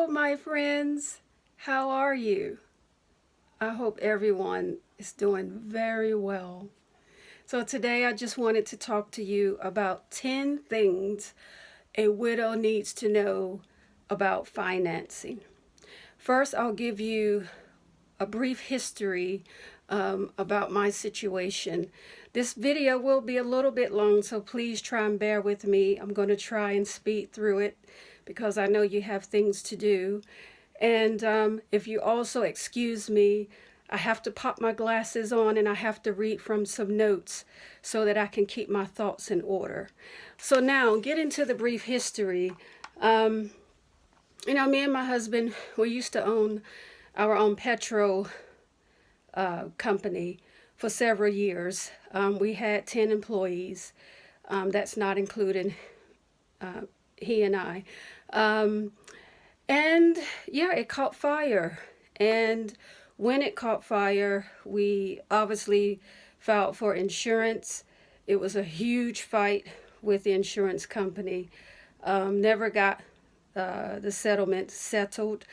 Hello, my friends. How are you? I hope everyone is doing very well. So, today I just wanted to talk to you about 10 things a widow needs to know about financing. First, I'll give you a brief history about my situation. This video will be a little bit long, so please try and bear with me. I'm going to try and speed through it because I know you have things to do. And if you also excuse me, I have to pop my glasses on and I have to read from some notes so that I can keep my thoughts in order. So now, get into the brief history. Me and my husband, we used to own our own petrol company for several years. We had 10 employees. That's not including he and I. And yeah, it caught fire. And when it caught fire, we obviously filed for insurance. It was a huge fight with the insurance company. Never got the settlement settled.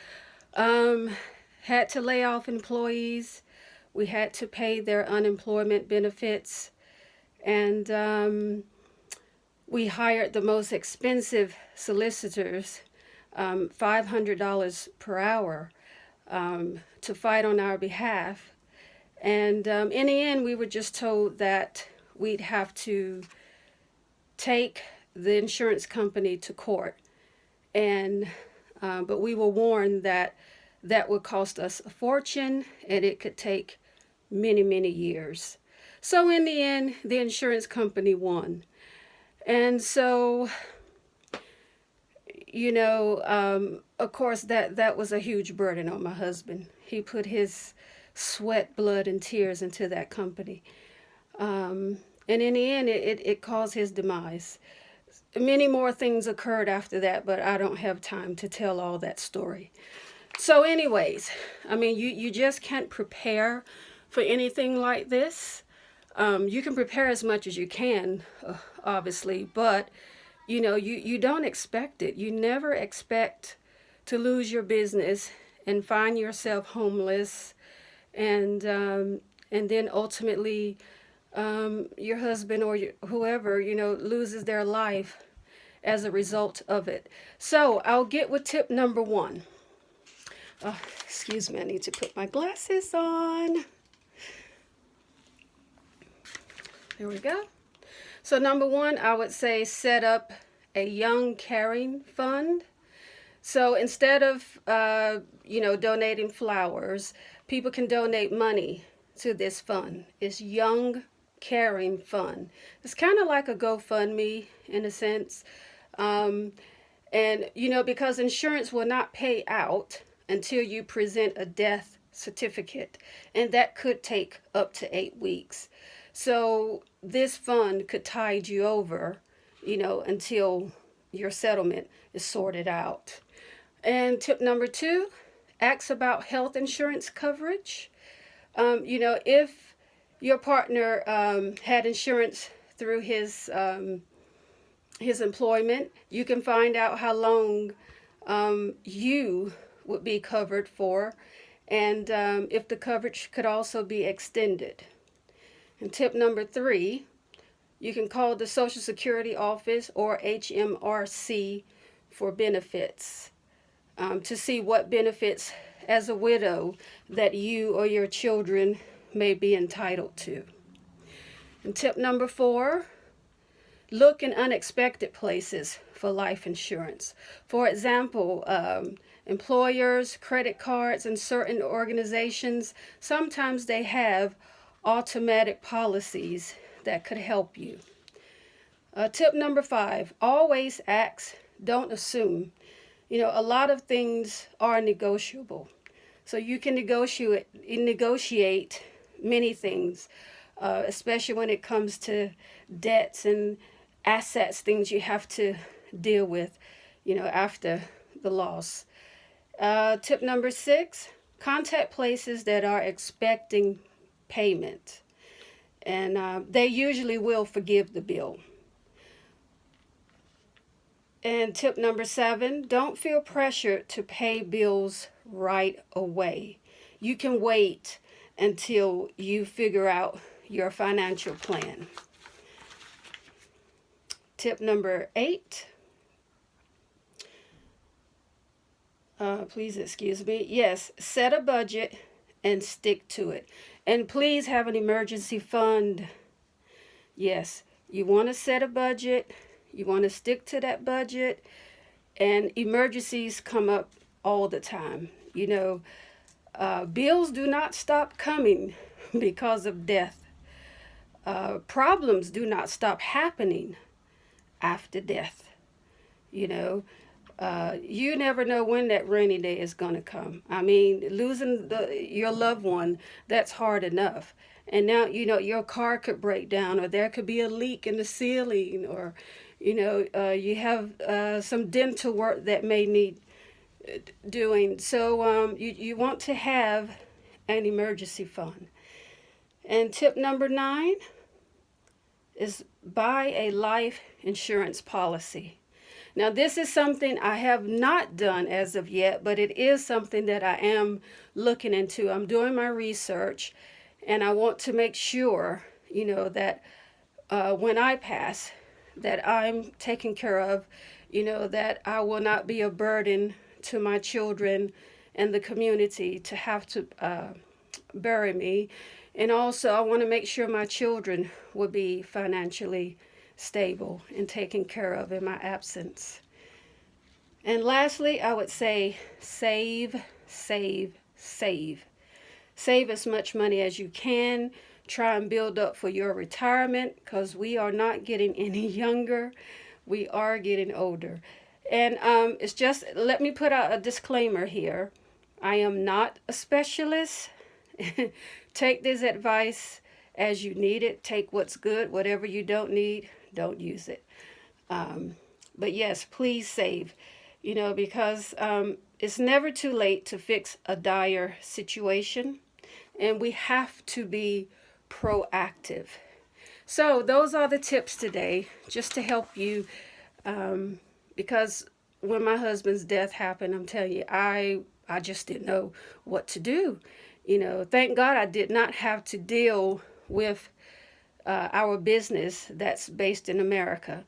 Had to lay off employees. We had to pay their unemployment benefits. And we hired the most expensive solicitors, $500 per hour, to fight on our behalf. And in the end, we were just told that we'd have to take the insurance company to court. But we were warned that that would cost us a fortune and it could take many, many years. So in the end, the insurance company won. And so, of course, that was a huge burden on my husband. He put his sweat, blood, and tears into that company. And in the end, it caused his demise. Many more things occurred after that, but I don't have time to tell all that story. So anyways, you just can't prepare for anything like this. You can prepare as much as you can, obviously, but you don't expect it. You never expect to lose your business and find yourself homeless, and then ultimately your husband or whoever loses their life as a result of it. So I'll get with tip number one. Excuse me, I need to put my glasses on. There we go. So number one, I would say set up a young caring fund. So instead of donating flowers, people can donate money to this fund. It's Young Caring Fund. It's kind of like a GoFundMe in a sense. Because insurance will not pay out until you present a death certificate, and that could take up to 8 weeks. So this fund could tide you over, until your settlement is sorted out. And tip number two, ask about health insurance coverage. If your partner had insurance through his employment, you can find out how long you would be covered for, and if the coverage could also be extended. And tip number three, you can call the Social Security office or HMRC for benefits, to see what benefits as a widow that you or your children may be entitled to. And tip number four, look in unexpected places for life insurance. For example, employers, credit cards, and certain organizations, sometimes they have automatic policies that could help you. Tip number five, always ask, don't assume. A lot of things are negotiable. So you can negotiate many things, especially when it comes to debts and assets, things you have to deal with, after the loss. Tip number six, contact places that are expecting payment, and they usually will forgive the bill. And tip number 7, don't feel pressured to pay bills right away. You can wait until you figure out your financial plan. Tip number 8, please excuse me. Yes, set a budget and stick to it. And please have an emergency fund. Yes, you want to set a budget, you want to stick to that budget, and emergencies come up all the time. Bills do not stop coming because of death. Problems do not stop happening after death. You never know when that rainy day is going to come. I mean, losing your loved one, that's hard enough. And now, your car could break down, or there could be a leak in the ceiling, or, you have some dental work that may need doing. So you want to have an emergency fund. And tip number 9 is buy a life insurance policy. Now, this is something I have not done as of yet, but it is something that I am looking into. I'm doing my research, and I want to make sure, that when I pass, that I'm taken care of, that I will not be a burden to my children and the community to have to bury me. And also, I want to make sure my children will be financially stable and taken care of in my absence. And lastly, I would say save, save, save. Save as much money as you can. Try and build up for your retirement, because we are not getting any younger. We are getting older. And it's just, let me put out a disclaimer here. I am not a specialist. Take this advice as you need it. Take what's good. Whatever you don't need, don't use it. But yes, please save, because it's never too late to fix a dire situation, and we have to be proactive. So those are the tips today, just to help you, because when my husband's death happened, I'm telling you, I just didn't know what to do. Thank God I did not have to deal with our business that's based in America.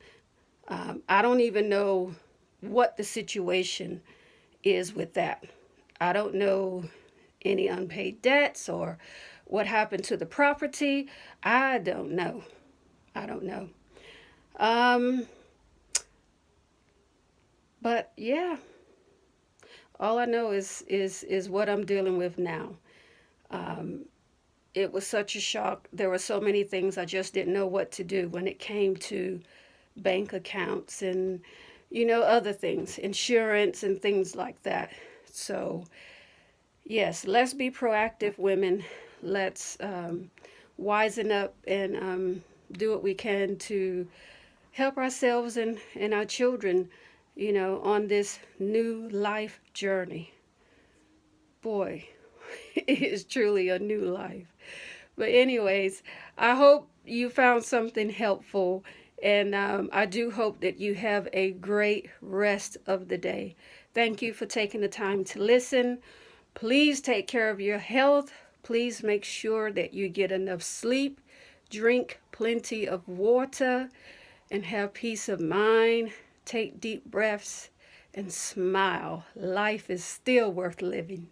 I don't even know what the situation is with that. I don't know any unpaid debts or what happened to the property. I don't know. But yeah, all I know is what I'm dealing with now. It was such a shock. There were so many things I just didn't know what to do when it came to bank accounts and, other things, insurance and things like that. So, yes, let's be proactive women. Let's wisen up and do what we can to help ourselves and our children, on this new life journey. Boy, it is truly a new life. But anyways, I hope you found something helpful, and I do hope that you have a great rest of the day. Thank you for taking the time to listen. Please take care of your health. Please make sure that you get enough sleep, drink plenty of water, and have peace of mind. Take deep breaths and smile. Life is still worth living.